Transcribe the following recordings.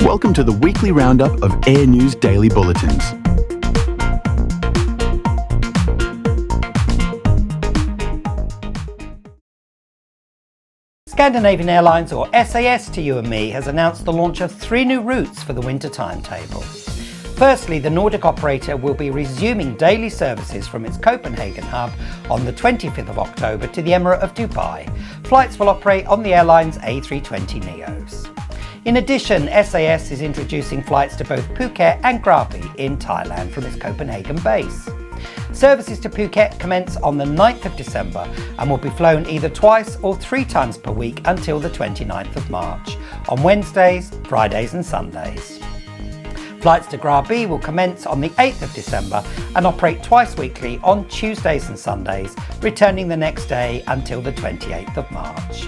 Welcome to the weekly roundup of Air News Daily Bulletins. Scandinavian Airlines, or SAS to you and me, has announced the launch of 3 new routes for the winter timetable. Firstly, the Nordic operator will be resuming daily services from its Copenhagen hub on the 25th of October to the Emirate of Dubai. Flights will operate on the airline's A320neos. In addition, SAS is introducing flights to both Phuket and Krabi in Thailand from its Copenhagen base. Services to Phuket commence on the 9th of December and will be flown either twice or 3 times per week until the 29th of March, on Wednesdays, Fridays and Sundays. Flights to Krabi will commence on the 8th of December and operate twice weekly on Tuesdays and Sundays, returning the next day until the 28th of March.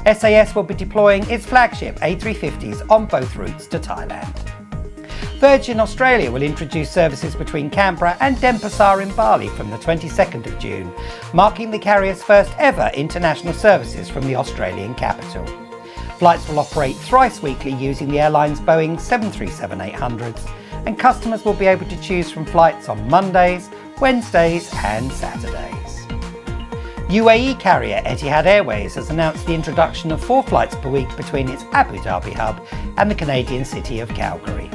SAS will be deploying its flagship A350s on both routes to Thailand. Virgin Australia will introduce services between Canberra and Denpasar in Bali from the 22nd of June, marking the carrier's first ever international services from the Australian capital. Flights will operate thrice weekly using the airline's Boeing 737-800s, and customers will be able to choose from flights on Mondays, Wednesdays and Saturdays. UAE carrier Etihad Airways has announced the introduction of 4 flights per week between its Abu Dhabi hub and the Canadian city of Calgary.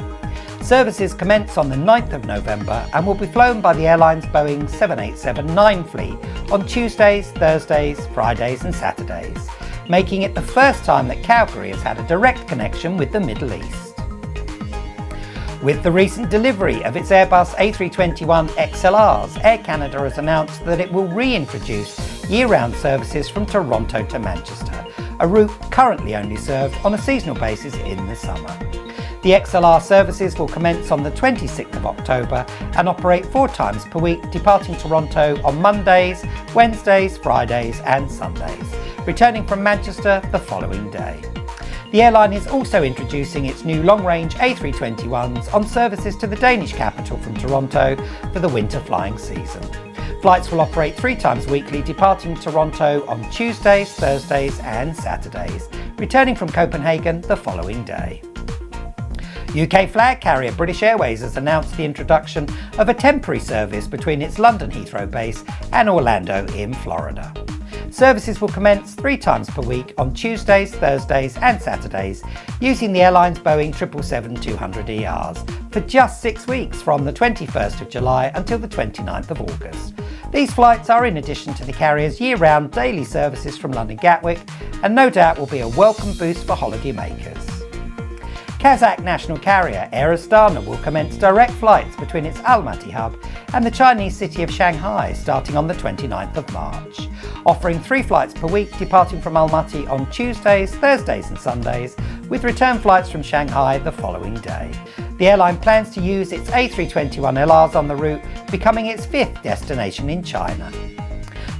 Services commence on the 9th of November and will be flown by the airline's Boeing 787-9 fleet on Tuesdays, Thursdays, Fridays and Saturdays, making it the first time that Calgary has had a direct connection with the Middle East. With the recent delivery of its Airbus A321 XLRs, Air Canada has announced that it will reintroduce year-round services from Toronto to Manchester, a route currently only served on a seasonal basis in the summer. The XLR services will commence on the 26th of October and operate 4 times per week, departing Toronto on Mondays, Wednesdays, Fridays and Sundays, returning from Manchester the following day. The airline is also introducing its new long-range A321s on services to the Danish capital from Toronto for the winter flying season. Flights will operate 3 times weekly, departing Toronto on Tuesdays, Thursdays and Saturdays, returning from Copenhagen the following day. UK flag carrier British Airways has announced the introduction of a temporary service between its London Heathrow base and Orlando in Florida. Services will commence 3 times per week on Tuesdays, Thursdays and Saturdays using the airline's Boeing 777-200ERs for just 6 weeks from the 21st of July until the 29th of August. These flights are in addition to the carrier's year-round daily services from London Gatwick and no doubt will be a welcome boost for holiday makers. Kazakh national carrier Air Astana will commence direct flights between its Almaty hub and the Chinese city of Shanghai starting on the 29th of March, offering 3 flights per week departing from Almaty on Tuesdays, Thursdays and Sundays, with return flights from Shanghai the following day. The airline plans to use its A321LRs on the route, becoming its 5th destination in China.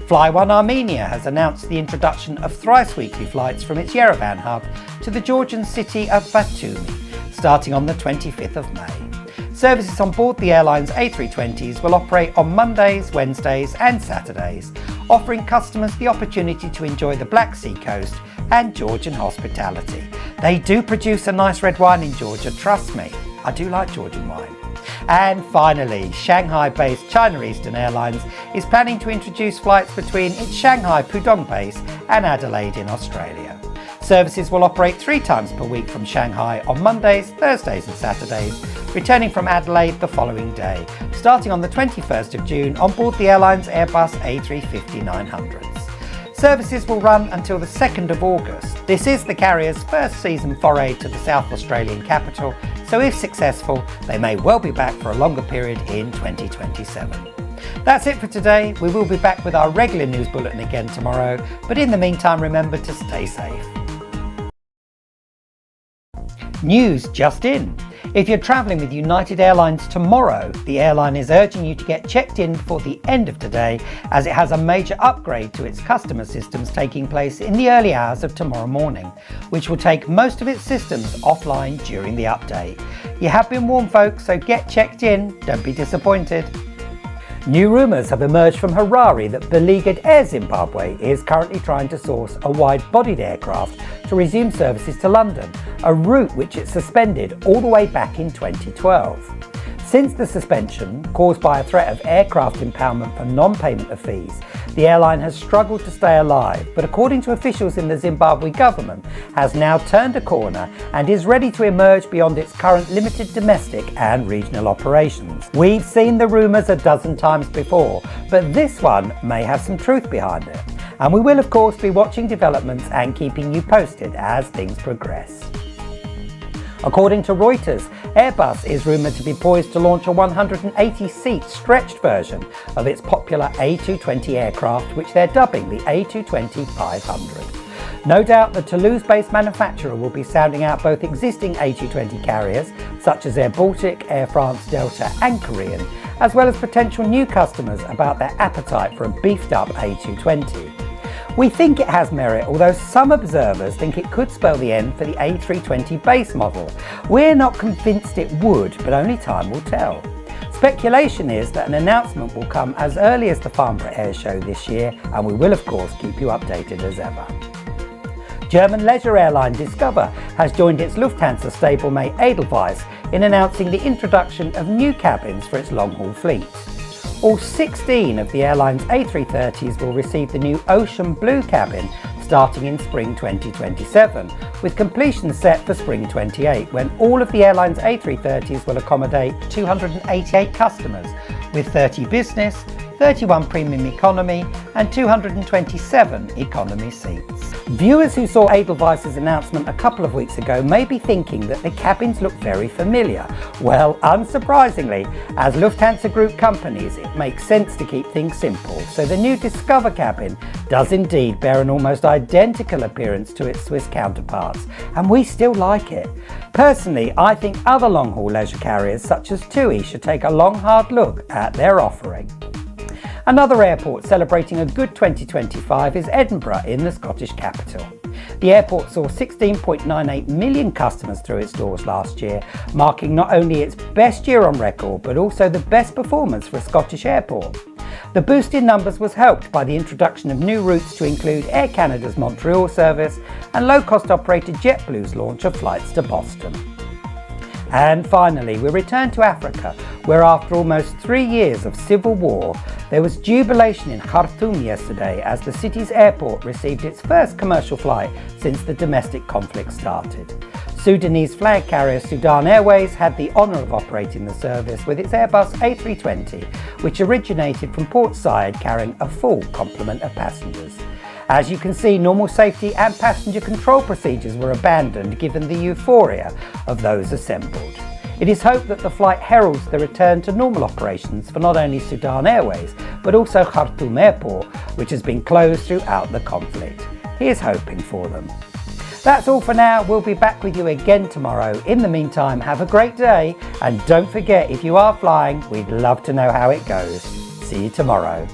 Fly1 Armenia has announced the introduction of thrice weekly flights from its Yerevan hub to the Georgian city of Batumi, starting on the 25th of May. Services on board the airline's A320s will operate on Mondays, Wednesdays and Saturdays, offering customers the opportunity to enjoy the Black Sea coast and Georgian hospitality. They do produce a nice red wine in Georgia, trust me, I do like Georgian wine. And finally, Shanghai-based China Eastern Airlines is planning to introduce flights between its Shanghai Pudong base and Adelaide in Australia. Services will operate 3 times per week from Shanghai on Mondays, Thursdays and Saturdays, returning from Adelaide the following day, starting on the 21st of June on board the airline's Airbus A350-900s. Services will run until the 2nd of August. This is the carrier's first season foray to the South Australian capital, so if successful, they may well be back for a longer period in 2027. That's it for today. We will be back with our regular news bulletin again tomorrow, but in the meantime, remember to stay safe. News just in. If you're travelling with United Airlines tomorrow, the airline is urging you to get checked in before the end of today, as it has a major upgrade to its customer systems taking place in the early hours of tomorrow morning, which will take most of its systems offline during the update. You have been warned folks, so get checked in, don't be disappointed. New rumours have emerged from Harare that beleaguered Air Zimbabwe is currently trying to source a wide-bodied aircraft to resume services to London, a route which it suspended all the way back in 2012. Since the suspension, caused by a threat of aircraft impoundment for non-payment of fees, the airline has struggled to stay alive, but according to officials in the Zimbabwe government, has now turned a corner and is ready to emerge beyond its current limited domestic and regional operations. We've seen the rumours a dozen times before, but this one may have some truth behind it. And we will of course be watching developments and keeping you posted as things progress. According to Reuters, Airbus is rumoured to be poised to launch a 180-seat stretched version of its popular A220 aircraft, which they're dubbing the A220-500. No doubt the Toulouse-based manufacturer will be sounding out both existing A220 carriers, such as Air Baltic, Air France, Delta and Korean, as well as potential new customers about their appetite for a beefed-up A220. We think it has merit, although some observers think it could spell the end for the A320 base model. We're not convinced it would, but only time will tell. Speculation is that an announcement will come as early as the Farnborough Airshow this year, and we will of course keep you updated as ever. German leisure airline Discover has joined its Lufthansa stablemate Edelweiss in announcing the introduction of new cabins for its long-haul fleet. All 16 of the airline's A330s will receive the new Ocean Blue cabin starting in spring 2027, with completion set for spring 28, when all of the airline's A330s will accommodate 288 customers, with 30 business, 31 premium economy and 227 economy seats. Viewers who saw Edelweiss's announcement a couple of weeks ago may be thinking that the cabins look very familiar. Well, unsurprisingly, as Lufthansa Group companies, it makes sense to keep things simple, so the new Discover cabin does indeed bear an almost identical appearance to its Swiss counterparts, and we still like it. Personally, I think other long-haul leisure carriers such as TUI should take a long hard look at their offering. Another airport celebrating a good 2025 is Edinburgh in the Scottish capital. The airport saw 16.98 million customers through its doors last year, marking not only its best year on record but also the best performance for a Scottish airport. The boost in numbers was helped by the introduction of new routes to include Air Canada's Montreal service and low-cost operator JetBlue's launch of flights to Boston. And finally, we return to Africa, where after almost 3 years of civil war, there was jubilation in Khartoum yesterday as the city's airport received its first commercial flight since the domestic conflict started. Sudanese flag carrier Sudan Airways had the honour of operating the service with its Airbus A320, which originated from Port Said carrying a full complement of passengers. As you can see, normal safety and passenger control procedures were abandoned given the euphoria of those assembled. It is hoped that the flight heralds the return to normal operations for not only Sudan Airways, but also Khartoum Airport, which has been closed throughout the conflict. Here's hoping for them. That's all for now. We'll be back with you again tomorrow. In the meantime, have a great day, and don't forget, if you are flying, we'd love to know how it goes. See you tomorrow.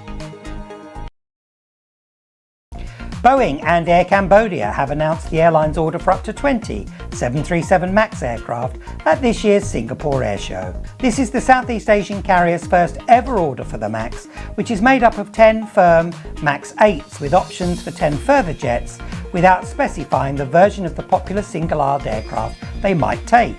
Boeing and Air Cambodia have announced the airline's order for up to 20 737 MAX aircraft at this year's Singapore Airshow. This is the Southeast Asian carrier's first ever order for the MAX, which is made up of 10 firm MAX 8s with options for 10 further jets, without specifying the version of the popular single-aisle aircraft they might take.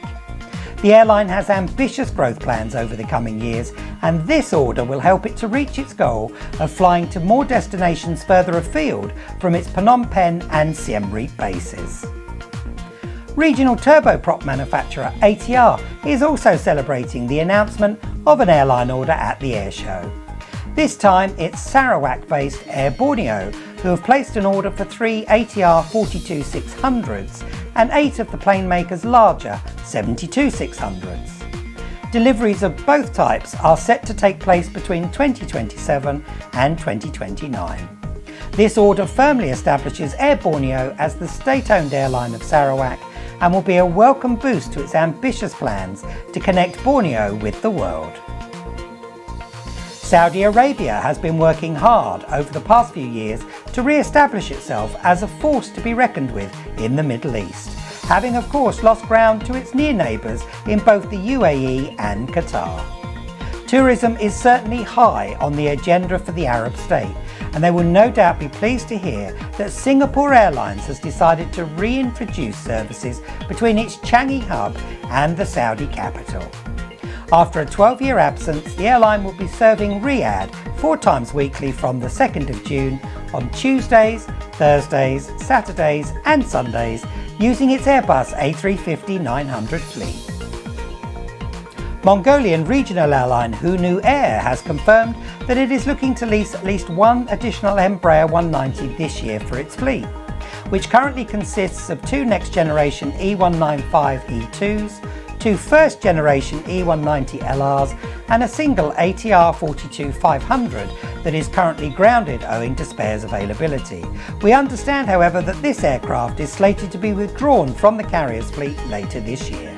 The airline has ambitious growth plans over the coming years, and this order will help it to reach its goal of flying to more destinations further afield from its Phnom Penh and Siem Reap bases. Regional turboprop manufacturer ATR is also celebrating the announcement of an airline order at the airshow. This time it's Sarawak-based Air Borneo who have placed an order for 3 ATR 42-600s and 8 of the plane maker's larger 72-600s. Deliveries of both types are set to take place between 2027 and 2029. This order firmly establishes Air Borneo as the state-owned airline of Sarawak and will be a welcome boost to its ambitious plans to connect Borneo with the world. Saudi Arabia has been working hard over the past few years to re-establish itself as a force to be reckoned with in the Middle East, having of course lost ground to its near neighbours in both the UAE and Qatar. Tourism is certainly high on the agenda for the Arab state, and they will no doubt be pleased to hear that Singapore Airlines has decided to reintroduce services between its Changi hub and the Saudi capital. After a 12-year absence, the airline will be serving Riyadh 4 times weekly from the 2nd of June on Tuesdays, Thursdays, Saturdays and Sundays using its Airbus A350-900 fleet. Mongolian regional airline Hunu Air has confirmed that it is looking to lease at least one additional Embraer 190 this year for its fleet, which currently consists of 2 next-generation E195-E2s, 2 first-generation E190LRs and a single ATR 42-500 that is currently grounded owing to spares availability. We understand, however, that this aircraft is slated to be withdrawn from the carrier's fleet later this year.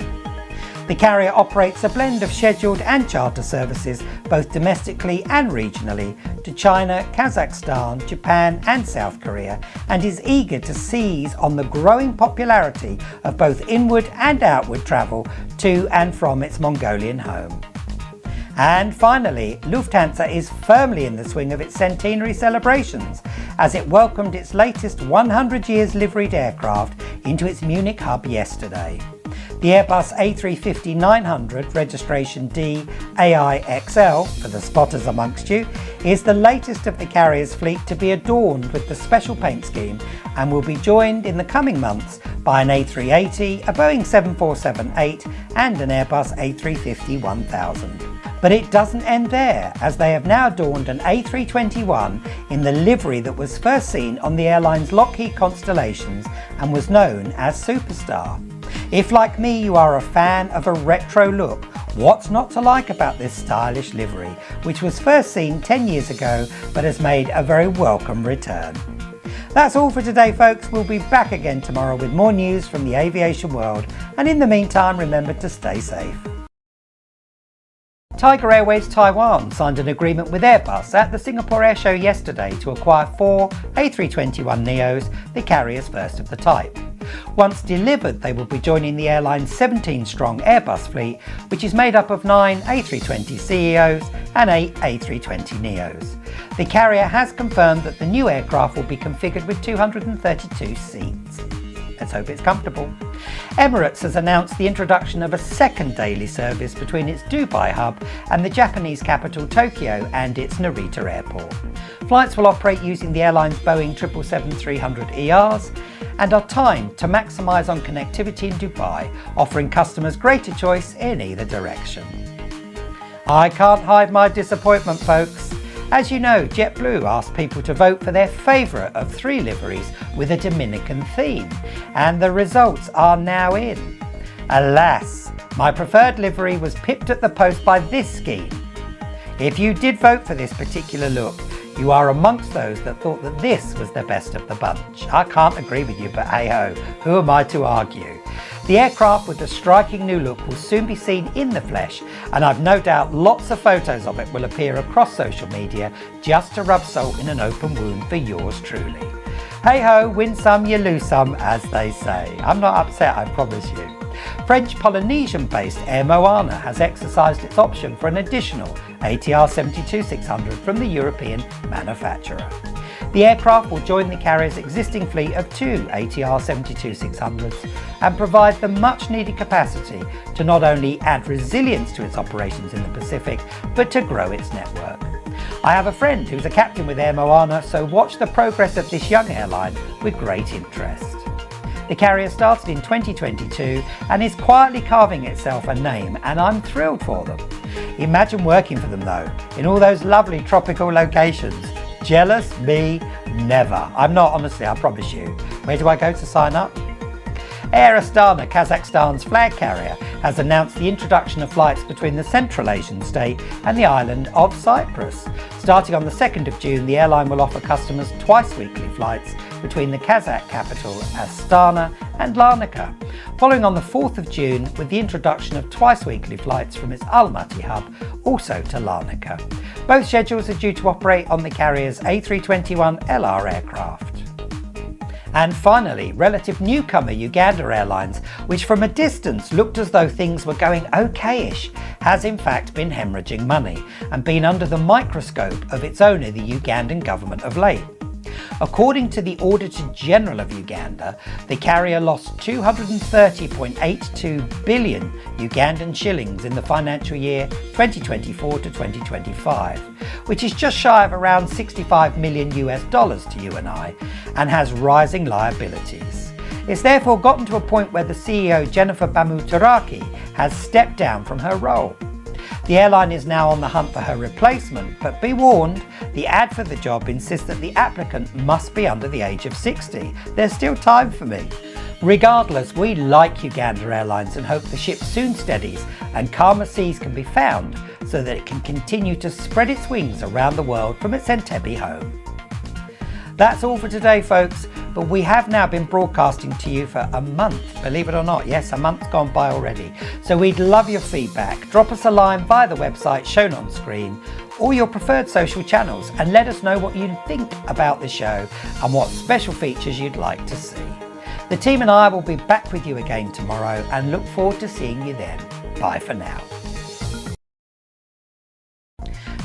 The carrier operates a blend of scheduled and charter services, both domestically and regionally, to China, Kazakhstan, Japan and South Korea, and is eager to seize on the growing popularity of both inward and outward travel to and from its Mongolian home. And finally, Lufthansa is firmly in the swing of its centenary celebrations as it welcomed its latest 100 years liveried aircraft into its Munich hub yesterday. The Airbus A350-900 registration D AIXL, for the spotters amongst you, is the latest of the carrier's fleet to be adorned with the special paint scheme and will be joined in the coming months by an A380, a Boeing 747-8 and an Airbus A350-1000. But it doesn't end there, as they have now adorned an A321 in the livery that was first seen on the airline's Lockheed Constellations and was known as Superstar. If, like me, you are a fan of a retro look, what's not to like about this stylish livery, which was first seen 10 years ago but has made a very welcome return? That's all for today, folks. We'll be back again tomorrow with more news from the aviation world, and in the meantime, remember to stay safe. Tiger Airways Taiwan signed an agreement with Airbus at the Singapore Airshow yesterday to acquire 4 A321neos, the carrier's first of the type. Once delivered, they will be joining the airline's 17-strong Airbus fleet, which is made up of 9 A320ceos and 8 A320neos. The carrier has confirmed that the new aircraft will be configured with 232 seats. Let's hope it's comfortable. Emirates has announced the introduction of a second daily service between its Dubai hub and the Japanese capital Tokyo and its Narita airport. Flights will operate using the airline's Boeing 777-300ERs and are timed to maximise on connectivity in Dubai, offering customers greater choice in either direction. I can't hide my disappointment, folks. As you know, JetBlue asked people to vote for their favourite of 3 liveries with a Dominican theme, and the results are now in. Alas, my preferred livery was pipped at the post by this scheme. If you did vote for this particular look, you are amongst those that thought that this was the best of the bunch. I can't agree with you, but hey ho, who am I to argue? The aircraft with the striking new look will soon be seen in the flesh, and I've no doubt lots of photos of it will appear across social media just to rub salt in an open wound for yours truly. Hey ho, win some, you lose some, as they say. I'm not upset, I promise you. French Polynesian-based Air Moana has exercised its option for an additional ATR 72-600 from the European manufacturer. The aircraft will join the carrier's existing fleet of 2 ATR 72-600s and provide the much-needed capacity to not only add resilience to its operations in the Pacific, but to grow its network. I have a friend who's a captain with Air Moana, so watch the progress of this young airline with great interest. The carrier started in 2022 and is quietly carving itself a name, and I'm thrilled for them. Imagine working for them though, in all those lovely tropical locations. Jealous? Me? Never. I'm not, honestly, I promise you. Where do I go to sign up? Air Astana, Kazakhstan's flag carrier, has announced the introduction of flights between the Central Asian state and the island of Cyprus. Starting on the 2nd of June, the airline will offer customers twice-weekly flights between the Kazakh capital Astana and Larnaca, following on the 4th of June with the introduction of twice-weekly flights from its Almaty hub, also to Larnaca. Both schedules are due to operate on the carrier's A321LR aircraft. And finally, relative newcomer Uganda Airlines, which from a distance looked as though things were going okayish, has in fact been hemorrhaging money and been under the microscope of its owner, the Ugandan government, of late. According to the Auditor General of Uganda, the carrier lost 230.82 billion Ugandan shillings in the financial year 2024 to 2025, which is just shy of around $65 million to you and I, and has rising liabilities. It's therefore gotten to a point where the CEO, Jennifer Bamutaraki, has stepped down from her role. The airline is now on the hunt for her replacement, but be warned, the ad for the job insists that the applicant must be under the age of 60. There's still time for me. Regardless, we like Uganda Airlines and hope the ship soon steadies and calmer seas can be found so that it can continue to spread its wings around the world from its Entebbe home. That's all for today, folks, but we have now been broadcasting to you for a month, believe it or not. Yes, a month's gone by already. So we'd love your feedback. Drop us a line via the website shown on screen or your preferred social channels and let us know what you think about the show and what special features you'd like to see. The team and I will be back with you again tomorrow and look forward to seeing you then. Bye for now.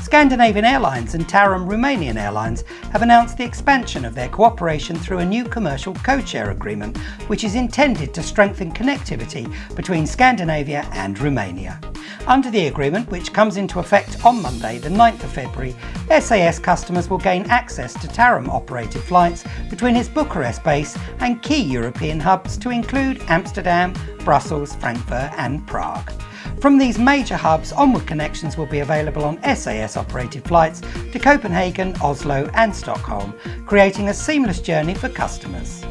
Scandinavian Airlines and Tarom Romanian Airlines have announced the expansion of their cooperation through a new commercial codeshare agreement, which is intended to strengthen connectivity between Scandinavia and Romania. Under the agreement, which comes into effect on Monday, the 9th of February, SAS customers will gain access to Tarom-operated flights between its Bucharest base and key European hubs to include Amsterdam, Brussels, Frankfurt and Prague. From these major hubs, onward connections will be available on SAS-operated flights to Copenhagen, Oslo and Stockholm, creating a seamless journey for customers.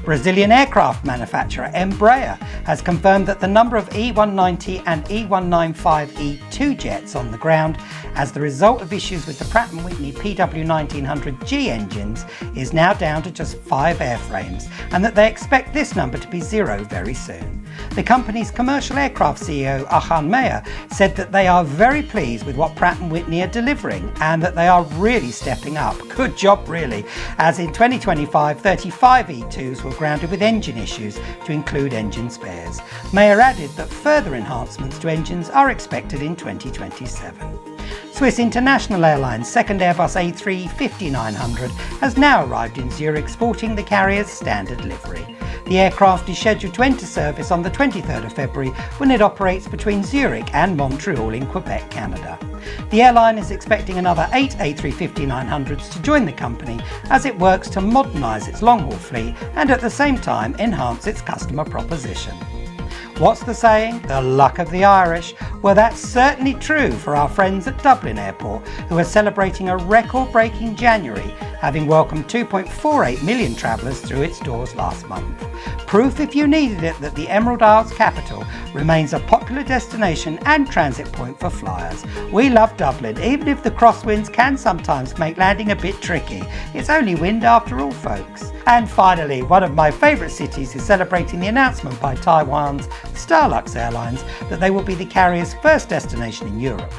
Brazilian aircraft manufacturer Embraer has confirmed that the number of E190 and E195-E2 jets on the ground as the result of issues with the Pratt & Whitney PW1900G engines is now down to just 5 airframes, and that they expect this number to be 0 very soon. The company's commercial aircraft CEO Ahan Meyer said that they are very pleased with what Pratt & Whitney are delivering and that they are really stepping up. Good job really, as in 2025 35 E2s were grounded with engine issues to include engine spares. Meyer added that further enhancements to engines are expected in 2027. Swiss International Airlines' second Airbus A350-900 has now arrived in Zurich, sporting the carrier's standard livery. The aircraft is scheduled to enter service on the 23rd of February when it operates between Zurich and Montreal in Quebec, Canada. The airline is expecting another 8 A350-900s to join the company as it works to modernise its long-haul fleet and at the same time enhance its customer proposition. What's the saying? The luck of the Irish? Well, that's certainly true for our friends at Dublin Airport, who are celebrating a record-breaking January, having welcomed 2.48 million travellers through its doors last month. Proof, if you needed it, that the Emerald Isles capital remains a popular destination and transit point for flyers. We love Dublin, even if the crosswinds can sometimes make landing a bit tricky. It's only wind after all, folks. And finally, one of my favourite cities is celebrating the announcement by Taiwan's Starlux Airlines that they will be the carrier's first destination in Europe.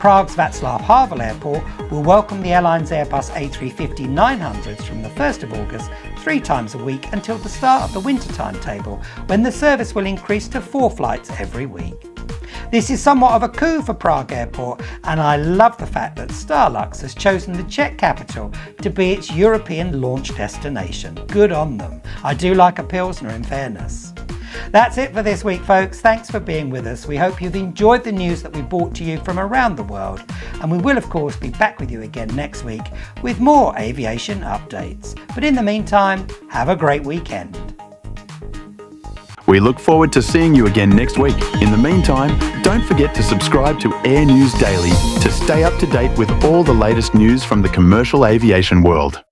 Prague's Václav Havel Airport will welcome the airline's Airbus A350-900s from the 1st of August 3 times a week until the start of the winter timetable, when the service will increase to 4 flights every week. This is somewhat of a coup for Prague Airport, and I love the fact that Starlux has chosen the Czech capital to be its European launch destination. Good on them. I do like a Pilsner, in fairness. That's it for this week, folks. Thanks for being with us. We hope you've enjoyed the news that we brought to you from around the world, and we will of course be back with you again next week with more aviation updates. But in the meantime, have a great weekend. We look forward to seeing you again next week. In the meantime, don't forget to subscribe to Air News Daily to stay up to date with all the latest news from the commercial aviation world.